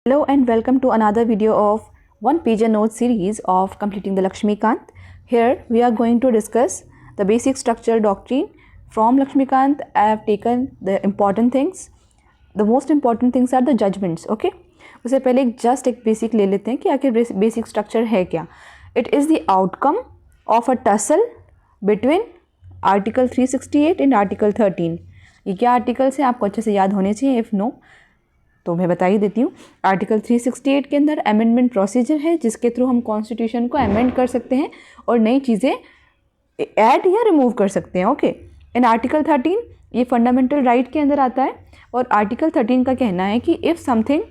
Hello and welcome to another video of one pager note series of completing the Lakshmikant. Here we are going to discuss the basic structural doctrine. From Lakshmikant I have taken the important things. The most important things are the judgments. Okay, उससे पहले just एक basic ले लेते हैं कि आखिर basic structure है क्या. It is the outcome of a tussle between Article 368 and Article 13. ये क्या आर्टिकल्स हैं आपको अच्छे से याद होने चाहिए. इफ़ नो तो मैं बता ही देती हूँ. आर्टिकल 368 के अंदर अमेंडमेंट प्रोसीजर है जिसके थ्रू हम कॉन्स्टिट्यूशन को अमेंड कर सकते हैं और नई चीज़ें ऐड या रिमूव कर सकते हैं. ओके. इन आर्टिकल 13 ये फंडामेंटल राइट के अंदर आता है और आर्टिकल 13 का कहना है कि if something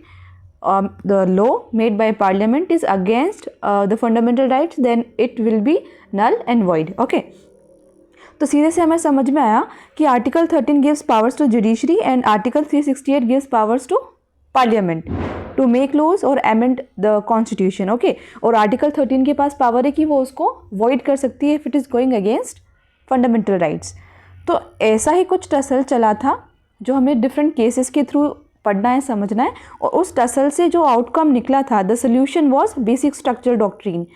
the law made by parliament is against the fundamental rights then it will be null and void. Okay. तो सीधे से हमें समझ में आया कि article 13 gives powers to judiciary and article 368 gives powers to parliament to make laws और amend the constitution. Okay. और आर्टिकल 13 के पास पावर है कि वो उसको वॉइड कर सकती है if it is going against fundamental rights. तो ऐसा ही कुछ टसल चला था जो हमें डिफरेंट केसेस के थ्रू पढ़ना है, समझना है. और उस टसल से जो आउटकम निकला था, the solution was basic structural doctrine,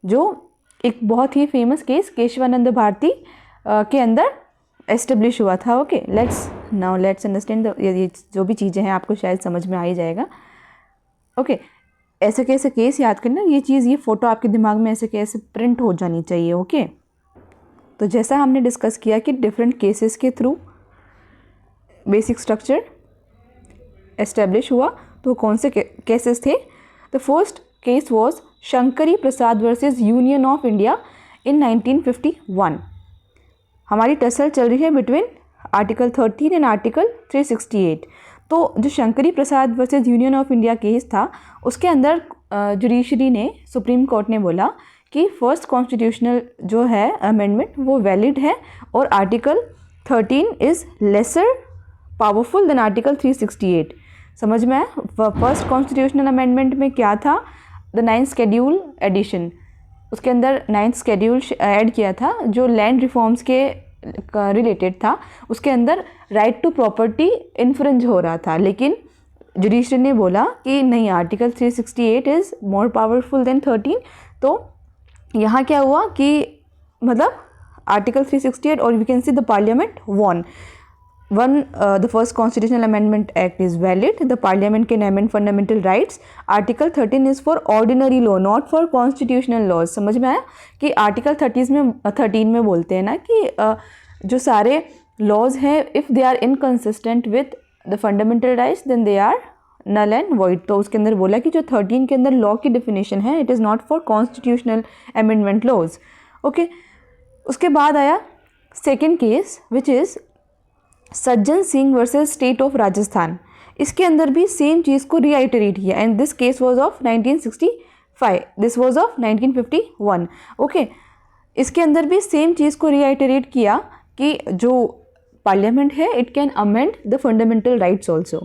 जो एक बहुत ही फेमस केस केशवानंद भारती के अंदर एस्टेब्लिश हुआ था. ओके. लेट्स अंडरस्टैंड ये जो भी चीज़ें हैं आपको शायद समझ में आ ही जाएगा. ओके. ऐसे कैसे केस याद करना, ये चीज़, ये फ़ोटो आपके दिमाग में ऐसे कैसे प्रिंट हो जानी चाहिए. ओके. तो जैसा हमने डिस्कस किया कि डिफरेंट केसेस के थ्रू बेसिक स्ट्रक्चर एस्टेब्लिश हुआ, तो कौन से केसेस थे. The first case was Shankari Prasad versus union of India in 1951. हमारी टसल चल रही है बिटवीन आर्टिकल 13 एंड आर्टिकल 368. तो जो Shankari Prasad versus union of India case था उसके अंदर जुडिशरी ने, सुप्रीम कोर्ट ने बोला कि फर्स्ट कॉन्स्टिट्यूशनल जो है अमेंडमेंट वो वैलिड है और article 13 is laser powerful than article 368. समझ में आया. फर्स्ट कॉन्स्टिट्यूशनल अमेंडमेंट में क्या था, द 9th शेड्यूल एडिशन, उसके अंदर 9th शेड्यूल ऐड किया था जो लैंड रिफॉर्म्स के रिलेटेड था. उसके अंदर राइट टू प्रॉपर्टी इन्फ्रिंज हो रहा था, लेकिन जुडिशरी ने बोला कि नहीं, article 368 is more powerful than 13. तो यहाँ क्या हुआ कि मतलब आर्टिकल 368 और we can see the parliament won. The first constitutional amendment act is valid. The parliament can amend fundamental rights. Article 13 is for ordinary law, not for constitutional laws. समझ में आया कि आर्टिकल 13 में बोलते हैं ना कि जो सारे laws हैं, if they are inconsistent with the fundamental rights, then they are null and void. तो उसके अंदर बोला कि जो 13 के अंदर law की definition है, it is not for constitutional amendment laws. Okay. उसके बाद आया second case which is Sajjan Singh versus state of Rajasthan. इसके अंदर भी सेम चीज़ को रीआइटरेट किया and this case was of 1965, this was of 1951. Okay. इसके अंदर भी सेम चीज़ को रीआइटरेट किया कि जो पार्लियामेंट है it can amend the fundamental rights also.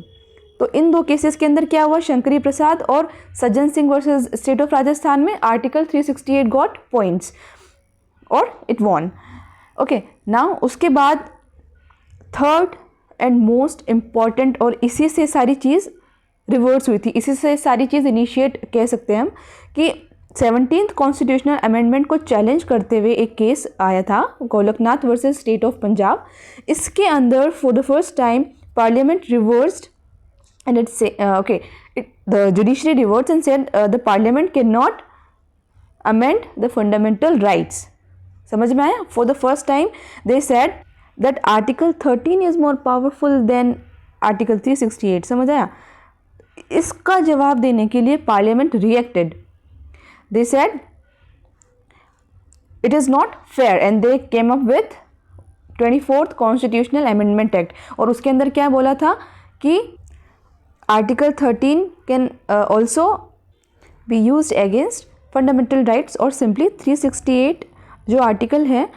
तो इन दो केसेस के अंदर क्या हुआ, शंकरी प्रसाद और Sajjan Singh versus state of Rajasthan में आर्टिकल 368 गॉट पॉइंट्स और इट वॉन. ओके. नाउ उसके बाद थर्ड एंड मोस्ट इम्पॉर्टेंट, और इसी से सारी चीज़ रिवर्स हुई थी, इसी से सारी चीज़ इनिशिएट कह सकते हैं हम, कि 17th कॉन्स्टिट्यूशनल अमेंडमेंट को चैलेंज करते हुए एक केस आया था, Golaknath versus state of Punjab. इसके अंदर for the first time parliament reversed and it's okay, the judiciary reversed and said the parliament can not amend the fundamental rights. समझ में आया. For the first time they said that article 13 is more powerful than article 368. समझ आया. इसका जवाब देने के लिए parliament reacted. they said it is not fair and they came up with 24th constitutional amendment act. और उसके अंदर क्या बोला था कि article 13 can also be used against fundamental rights, और simply 368 जो आर्टिकल है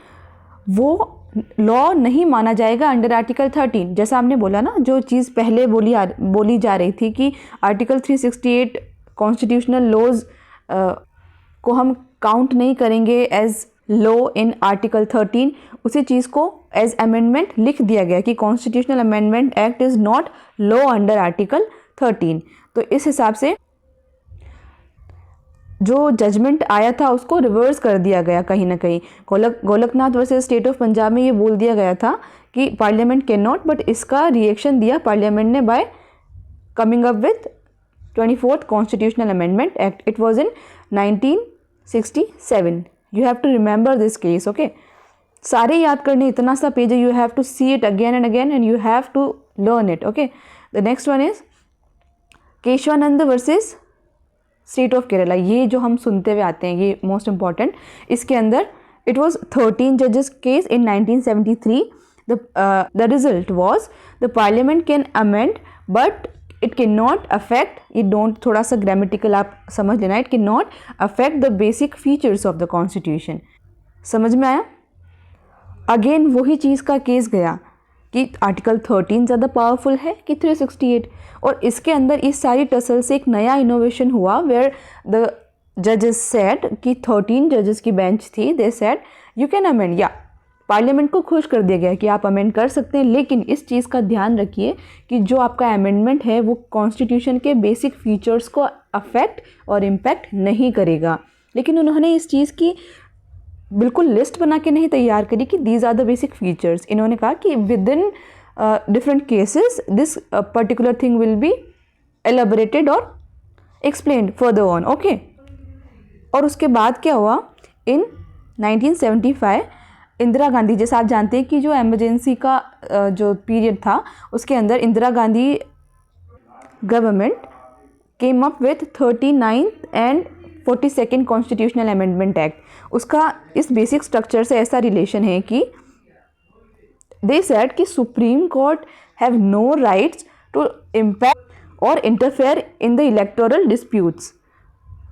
वो लॉ नहीं माना जाएगा अंडर आर्टिकल 13. जैसा आपने बोला ना, जो चीज़ पहले बोली जा रही थी कि आर्टिकल 368 कॉन्स्टिट्यूशनल लॉज को हम काउंट नहीं करेंगे एज लॉ इन आर्टिकल 13, उसी चीज़ को एज अमेंडमेंट लिख दिया गया कि constitutional amendment act is not law under article 13. तो इस हिसाब से जो जजमेंट आया था उसको रिवर्स कर दिया गया कहीं ना कहीं। Golaknath versus state of Punjab में ये बोल दिया गया था कि पार्लियामेंट कैन नॉट, बट इसका रिएक्शन दिया पार्लियामेंट ने by coming up with 24th constitutional amendment act. It was in 1967। You have to remember this case, okay. सारे याद करने, इतना सा पेज है, you have to see it again and again and you have to learn it, okay. The next one is Keshavananda versus state of Kerala. ये जो हम सुनते हुए आते हैं, ये मोस्ट इंपॉर्टेंट। इसके अंदर इट वॉज 13 जजेस case in 1973। The result was the parliament can amend but it can not affect, ये डोंट, थोड़ा सा ग्रामेटिकल आप समझ लेना, it can not affect the basic features of the constitution. समझ में आया? अगेन वही चीज़ का केस गया कि आर्टिकल 13 ज़्यादा पावरफुल है कि 368, और इसके अंदर इस सारी टसल से एक नया इनोवेशन हुआ वेयर द जजेस सेड कि 13 जजेस की बेंच थी, they said you can amend, या पार्लियामेंट को खुश कर दिया गया कि आप अमेंड कर सकते हैं, लेकिन इस चीज़ का ध्यान रखिए कि जो आपका अमेंडमेंट है वो कॉन्स्टिट्यूशन के बेसिक फीचर्स को अफेक्ट और इम्पैक्ट नहीं करेगा। लेकिन उन्होंने इस चीज़ की बिल्कुल लिस्ट बना के नहीं तैयार करी कि these are the basic features. इन्होंने कहा कि within different cases this particular thing will be elaborated और एक्सप्लेन्ड फर्दर ऑन, ओके। और उसके बाद क्या हुआ, इन 1975 इंदिरा गांधी, जैसे आप जानते हैं कि जो एमरजेंसी का जो पीरियड था उसके अंदर Indira Gandhi government came up with 39th and 42nd constitutional amendment act. उसका इस बेसिक स्ट्रक्चर से ऐसा रिलेशन है कि दे सेड कि supreme court have no rights to impact और interfere in the electoral disputes.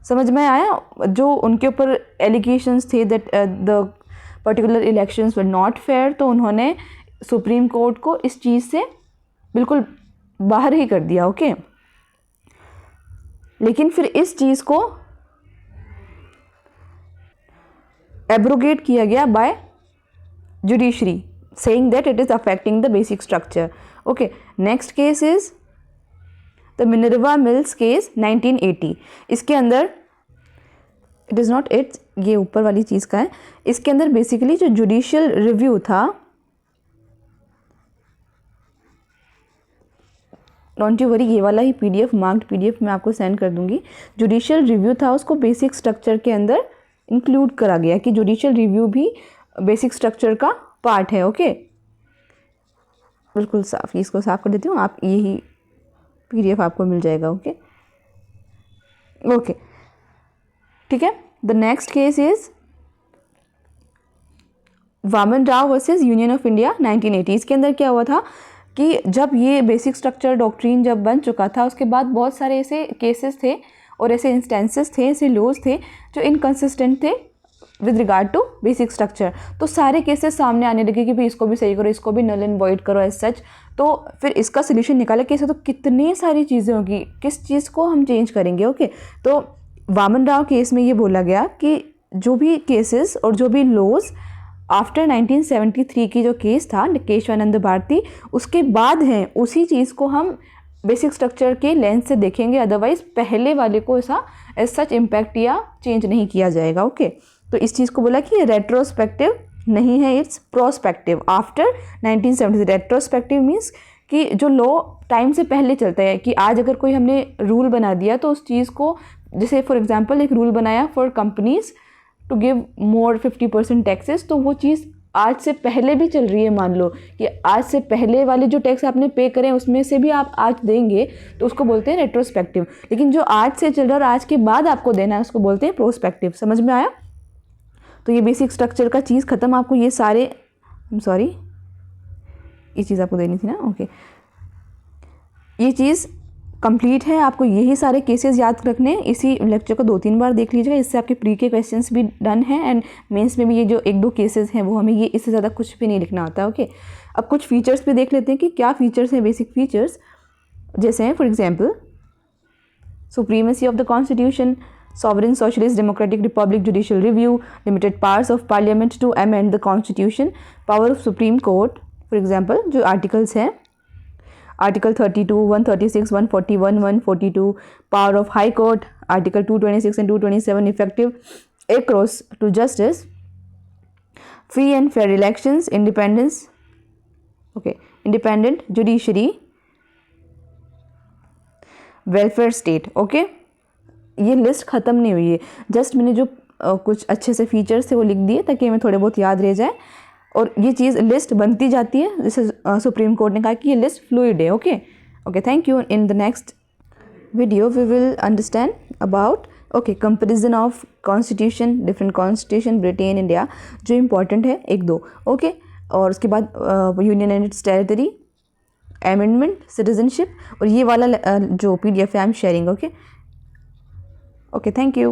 समझ में आया? जो उनके ऊपर एलिगेशंस थे that the particular elections were not fair, तो उन्होंने सुप्रीम कोर्ट को इस चीज़ से बिल्कुल बाहर ही कर दिया, ओके। लेकिन फिर इस चीज़ को एब्रोगेट किया गया by judiciary, saying that it is affecting the basic structure, okay. Next case is the Minerva Mills case 1980। इसके अंदर it is not it, ये ऊपर वाली चीज़ का है। इसके अंदर बेसिकली जो जुडिशियल रिव्यू था, डोंट यू वरी, ये वाला ही PDF, मार्क्ड PDF मैं आपको सेंड कर दूंगी। जुडिशियल रिव्यू था, उसको बेसिक स्ट्रक्चर के अंदर इंक्लूड करा गया कि जुडिशियल रिव्यू भी बेसिक स्ट्रक्चर का पार्ट है, ओके। बिल्कुल साफ, इसको साफ कर देती हूँ, आप यही PDF आपको मिल जाएगा, ओके ओके, ठीक है। The next case is Waman Rao versus union of India 1980। इसके अंदर क्या हुआ था कि जब ये बेसिक स्ट्रक्चर डॉक्ट्रिन जब बन चुका था, उसके बाद बहुत सारे ऐसे केसेस थे और ऐसे इंस्टेंसेस थे, ऐसे लॉज थे जो इनकंसिस्टेंट थे with regard to basic structure. तो सारे केसेस सामने आने लगे कि भाई इसको भी सही करो, इसको भी नल एंड वॉइड करो एज सच। तो फिर इसका सोल्यूशन निकाला कि ऐसे तो कितनी सारी चीज़ें होगी, किस चीज़ को हम चेंज करेंगे, ओके। तो वामन राव केस में ये बोला गया कि जो भी केसेस और जो भी लॉज आफ्टर 1973 की जो केस था केशवानंद भारती, उसके बाद हैं, उसी चीज़ को हम बेसिक स्ट्रक्चर के लेंस से देखेंगे, अदरवाइज पहले वाले को ऐसा एज सच इम्पैक्ट या चेंज नहीं किया जाएगा, ओके। तो इस चीज़ को बोला कि रेट्रोस्पेक्टिव नहीं है, it's prospective after 1970। Retrospective means कि जो लॉ टाइम से पहले चलता है, कि आज अगर कोई हमने रूल बना दिया तो उस चीज़ को, जैसे फॉर एग्जांपल एक रूल बनाया for companies to give more 50% taxes, तो वो चीज़ आज से पहले भी चल रही है। मान लो कि आज से पहले वाले जो टैक्स आपने पे करें उसमें से भी आप आज देंगे, तो उसको बोलते हैं रेट्रोस्पेक्टिव। लेकिन जो आज से चल रहा है और आज के बाद आपको देना है उसको बोलते हैं प्रोस्पेक्टिव। समझ में आया? तो ये बेसिक स्ट्रक्चर का चीज़ ख़त्म। आपको ये सारे, सॉरी ये चीज़ आपको देनी थी ना, ओके। ये चीज़ कंप्लीट है, आपको यही सारे केसेस याद रखने। इसी लेक्चर को 2-3 बार देख लीजिएगा, इससे आपके प्री के क्वेश्चंस भी डन हैं एंड मेंस में भी ये जो 1-2 केसेस हैं वो हमें ये इससे ज़्यादा कुछ भी नहीं लिखना होता है, ओके। अब कुछ फीचर्स भी देख लेते हैं कि क्या फीचर्स हैं, बेसिक फीचर्स जैसे हैं for example supremacy of the constitution, sovereign socialist democratic republic judicial review, limited powers of parliament to amend the constitution, power of supreme court, for example जो articles हैं, Article 32, 136, 141, 142, power of High Court, Article 226 and 227, effective across to justice, free and fair elections, independence, okay, independent judiciary, welfare state. Okay, ये list ख़त्म नहीं हुई है, just मैंने जो कुछ अच्छे से फीचर्स थे वो लिख दिए ताकि हमें थोड़े बहुत याद रह जाए, और ये चीज़ लिस्ट बनती जाती है, जैसे सुप्रीम कोर्ट ने कहा कि ये लिस्ट फ्लूइड है। Okay okay, thank you. In the next video we will understand about okay comparison of constitution, different constitution Britain India, जो इम्पॉर्टेंट है एक दो। ओके, और उसके बाद union and its territory, amendment, citizenship, और ये वाला जो PDF है I am sharing. Okay okay, thank you.